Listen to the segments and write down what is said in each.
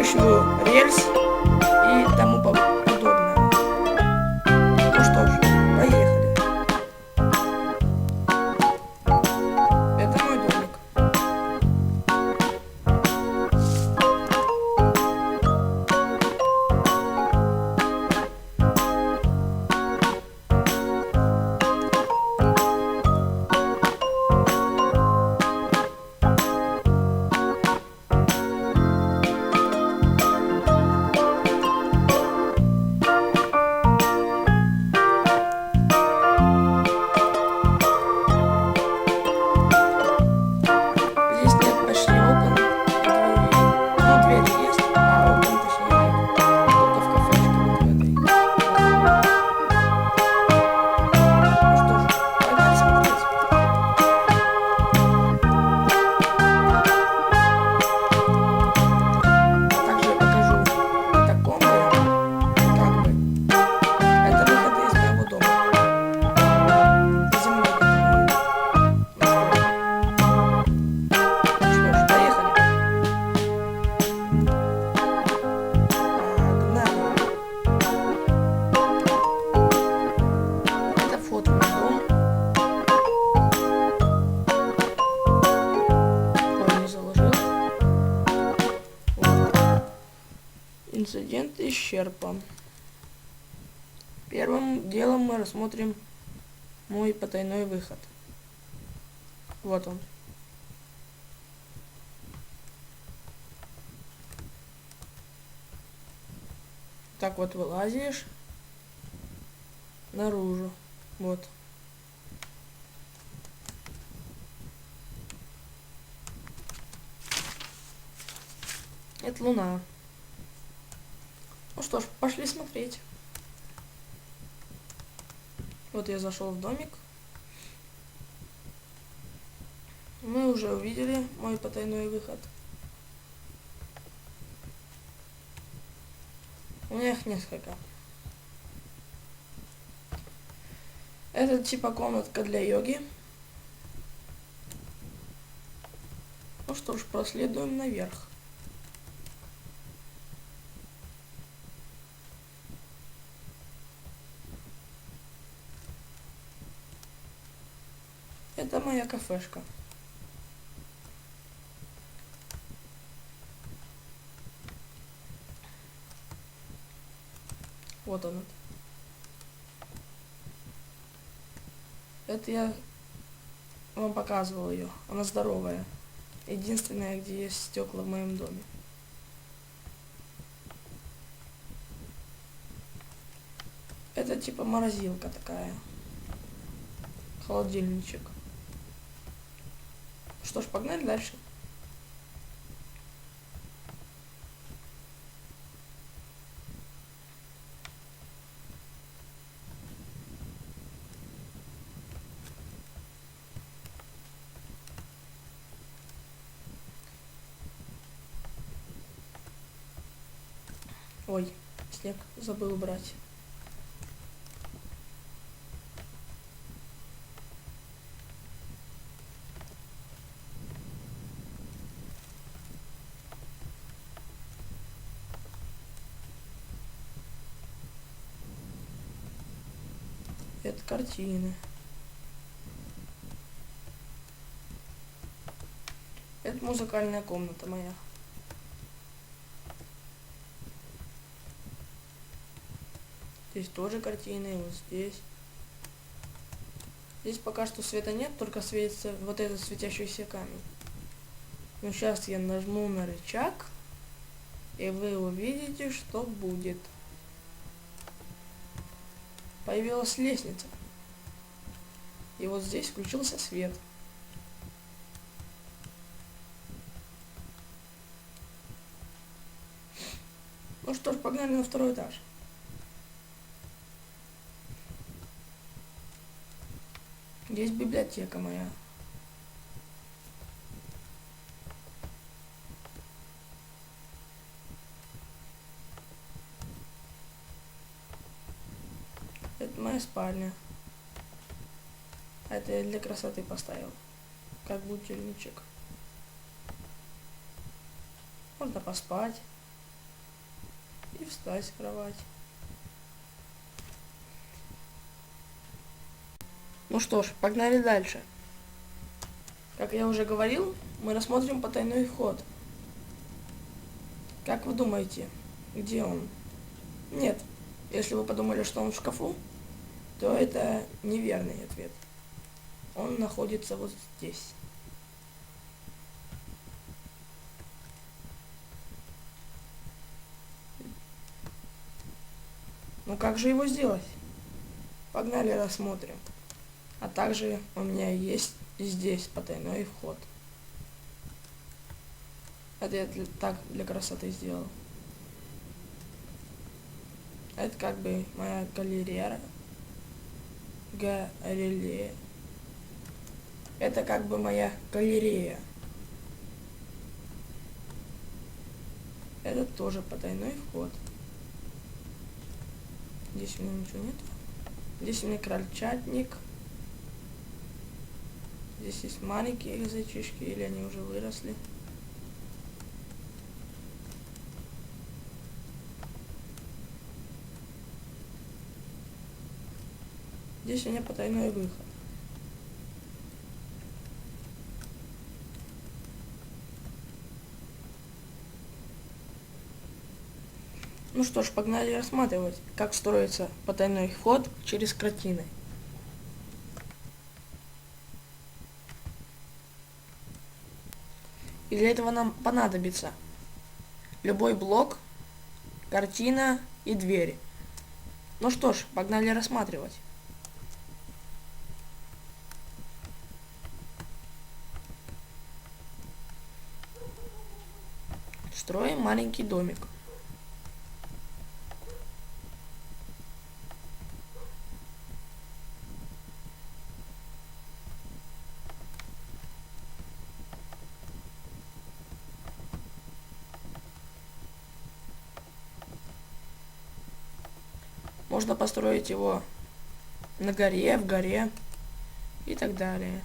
помощью рельс и тому подобное. Ну что ж, поехали. Это мой домик. Здесь нет почти окон и дверей. Ну, двери есть, а окон точнее нет. Только в кафешке вот в этой. Ну что ж, погнали смотреть. Также я покажу катакомбы, как бы. Это выходы из моего дома. Земной, который... Ну что ж, поехали. Погнали. Это вход в мой дом. Ой, не заложил. Вот. Инцидент исчерпан. Первым делом мы рассмотрим мой потайной выход. Вот он. Так вот вылазишь наружу. Вот. Это луна. Ну что ж, пошли смотреть. Вот я зашел в домик. Мы уже увидели мой потайной выход. У меня их несколько. Это типа комнатка для йоги. Ну что ж, проследуем наверх. Это моя кафешка. Вот она. Это я вам показывал ее. Она здоровая. Единственная, где есть стекла в моем доме. Это типа морозилка такая. Холодильничек. Что ж, погнали дальше. Ой, снег забыл убрать. Это картины. Это музыкальная комната моя. Здесь тоже картины, и вот здесь. Здесь пока что света нет, только светится вот этот светящийся камень. Но сейчас я нажму на рычаг, и вы увидите, что будет. Появилась лестница. И вот здесь включился свет. Ну что ж, погнали на второй этаж. Здесь библиотека моя. Это моя спальня. Это я для красоты поставил. Как будильничек. Можно поспать. и встать с кровати. Ну что ж, погнали дальше. Как я уже говорил, мы рассмотрим потайной вход. Как вы думаете, где он? Нет, если вы подумали, что он в шкафу, то это неверный ответ. Он находится вот здесь. Ну как же его сделать? Погнали рассмотрим. А также у меня есть здесь потайной вход. Это я так для красоты сделал. Это как бы моя галерея. Это как бы моя галерея. Это тоже потайной вход. Здесь у меня ничего нет. Здесь у меня крольчатник. Здесь есть маленькие зайчишки, или они уже выросли. Здесь у меня потайной выход. Ну что ж, погнали рассматривать, как строится потайной вход через картины. И для этого нам понадобится любой блок, картина и дверь. Ну что ж, погнали рассматривать. Строим маленький домик. Можно построить его на горе, в горе и так далее.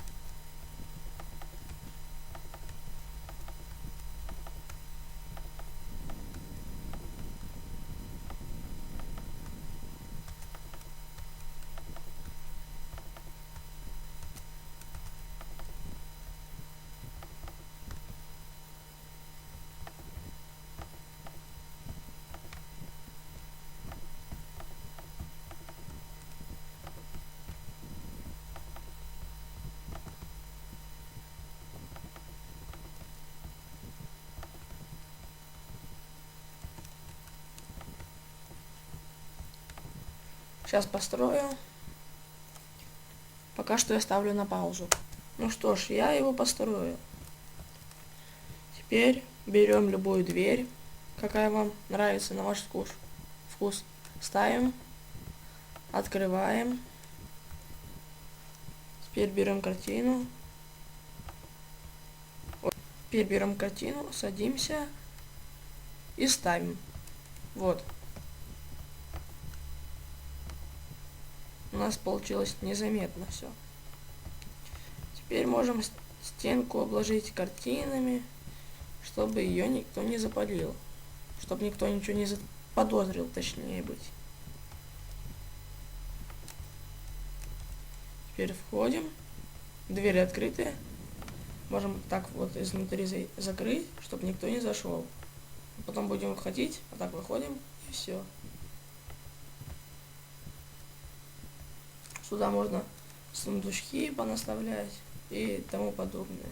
Сейчас построю. Пока что я ставлю на паузу. Ну что ж, я его построю. Теперь берем любую дверь, какая вам нравится на ваш вкус. Ставим, открываем. Теперь берем картину. Теперь берем картину, садимся и ставим. Вот. У нас получилось незаметно все. Теперь можем стенку обложить картинами, чтобы ее никто не запалил. Чтобы никто ничего не заподозрил, точнее быть. Теперь входим. Двери открыты. Можем так вот изнутри закрыть, чтобы никто не зашел. Потом будем выходить, а так выходим и все. Сюда можно сундучки понаставлять и тому подобное.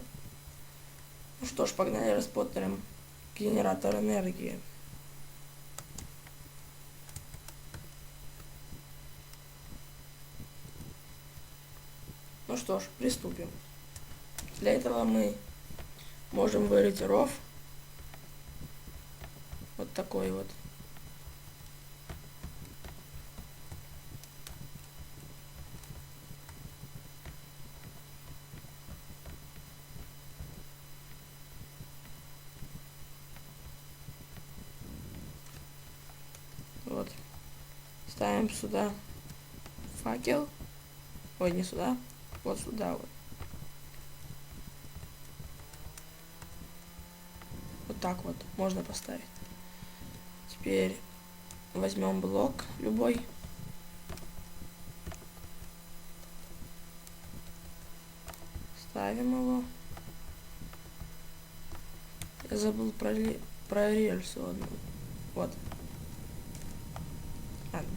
Ну что ж, погнали рассмотрим генератор энергии. Ну что ж, приступим. Для этого мы можем вырыть ров. Вот такой вот. Вот. Ставим сюда факел. Ой, не сюда. Вот сюда вот. Вот так вот можно поставить. Теперь возьмем блок любой. Ставим его. Я забыл про рельсу одну. Вот.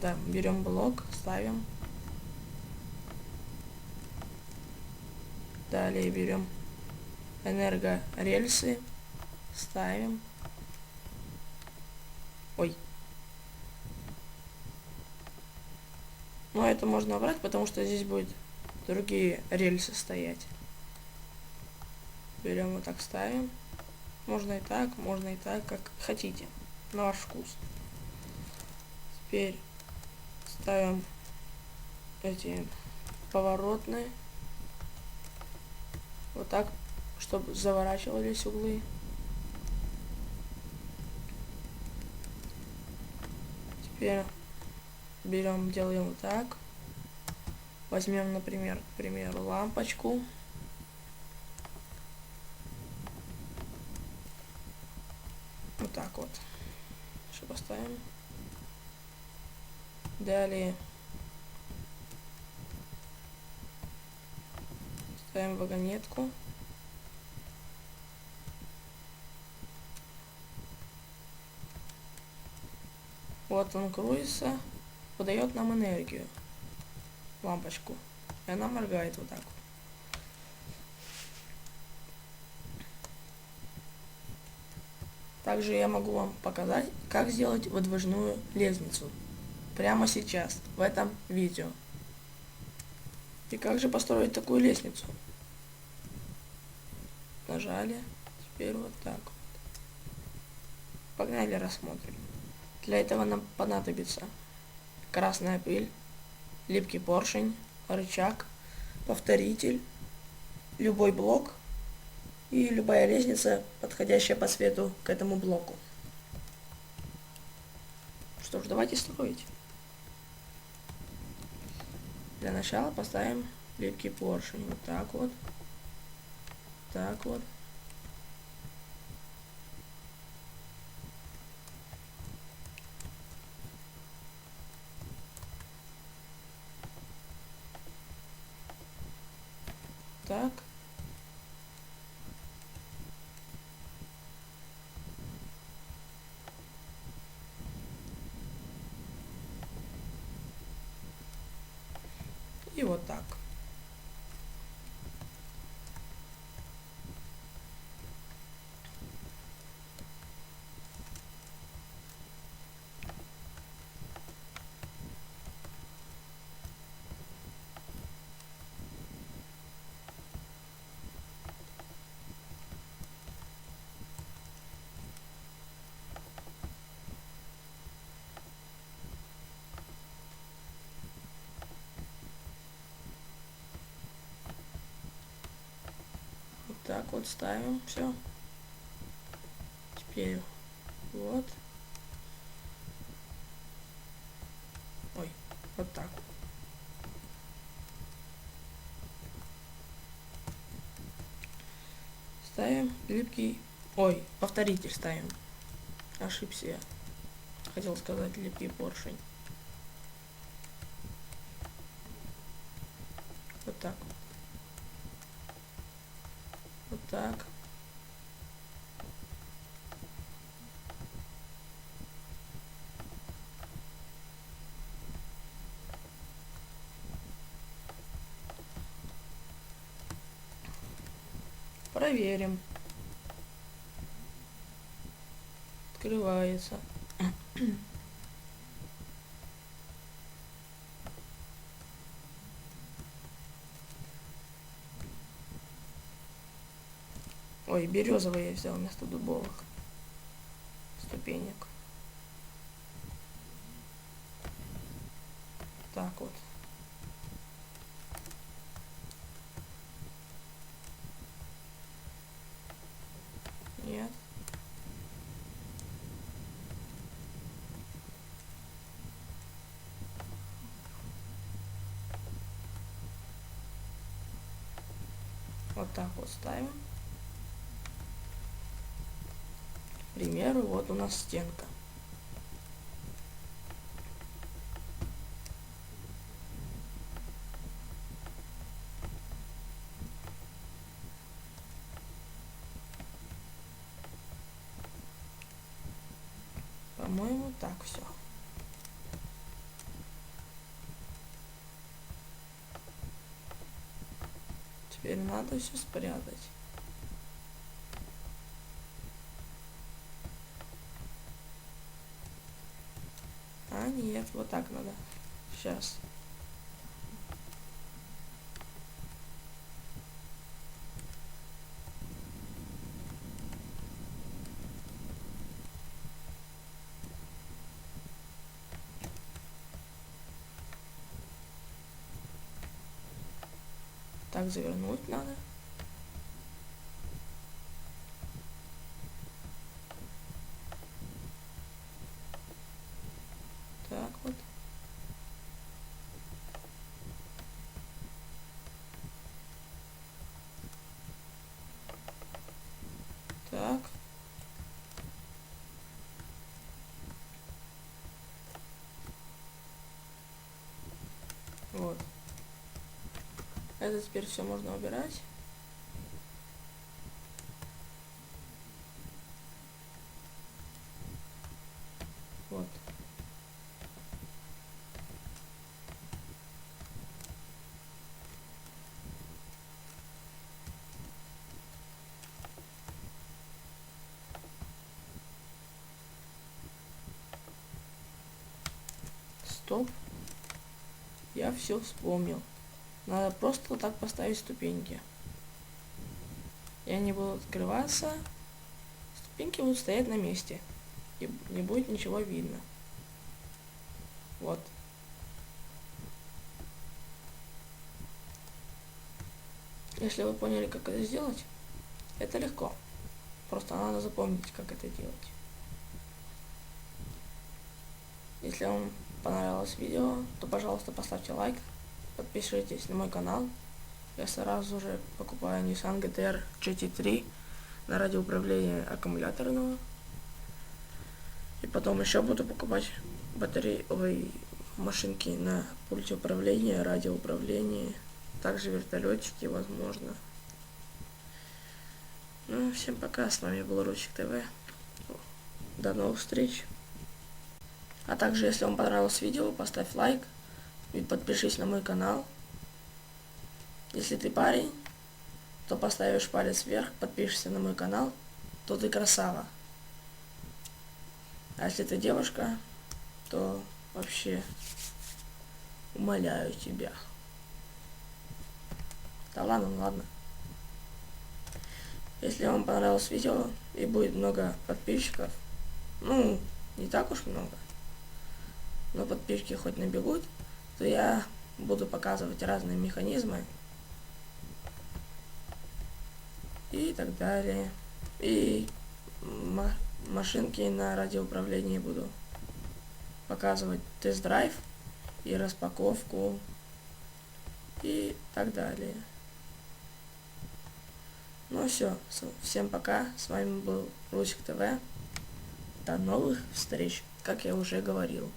Да, берем блок, ставим. Далее берем энергорельсы, ставим. Ой. Но это можно убрать, потому что здесь будет другие рельсы стоять. Берем вот так, ставим. Можно и так, как хотите, на ваш вкус. Теперь ставим эти поворотные. Вот так, чтобы заворачивались углы. Теперь берем, делаем вот так. Возьмем, например, к примеру, лампочку. Вот так вот. Что поставим. Далее ставим вагонетку. Вот он крутится, подает нам энергию, лампочку, и она моргает вот так вот. Также я могу вам показать, как сделать выдвижную лестницу прямо сейчас, в этом видео. И как же построить такую лестницу? Нажали, теперь вот так вот. Погнали, рассмотрим. Для этого нам понадобится красная пыль, липкий поршень, рычаг, повторитель, любой блок и любая лестница, подходящая по цвету к этому блоку. Что ж, давайте строить. Для начала поставим липкий поршень. Вот так вот. Так вот. Так. И вот так. Вот так вот ставим все. Теперь вот. Ой, вот так вот. Ставим липкий... Ой, повторитель ставим. Ошибся я. Хотел сказать липкий поршень. Вот так. Вот так. Проверим. Открывается. Ой, березовый я взял вместо дубовых ступенек. Так вот. Нет. Вот так вот ставим. К примеру, вот у нас стенка. По-моему, так все. Теперь надо все спрятать. А, нет, вот так надо. Сейчас. Так, завернуть надо. Так вот. Так. Вот. Это теперь все можно убирать. Вот. Стоп. Я все вспомнил. Надо просто вот так поставить ступеньки. И они будут открываться. Ступеньки будут стоять на месте. И не будет ничего видно. Вот. Если вы поняли, как это сделать, это легко. Просто надо запомнить, как это делать. Если вам понравилось видео, то, пожалуйста, поставьте лайк, подпишитесь на мой канал. Я сразу же покупаю Nissan GT-R GT3 на радиоуправление аккумуляторного. И потом еще буду покупать машинки на пульте управления, радиоуправление, также вертолетики, возможно. Ну, всем пока, с вами был Русик ТВ. До новых встреч. А также, если вам понравилось видео, поставь лайк и подпишись на мой канал. Если ты парень, то поставишь палец вверх, подпишешься на мой канал, то ты красава. А если ты девушка, то вообще умоляю тебя. Да ладно. Если вам понравилось видео и будет много подписчиков, ну, не так уж много, но подписчики хоть набегут, то я буду показывать разные механизмы и так далее. И машинки на радиоуправлении буду показывать тест-драйв и распаковку и так далее. Ну все, всем пока, с вами был Русик ТВ. До новых встреч, как я уже говорил.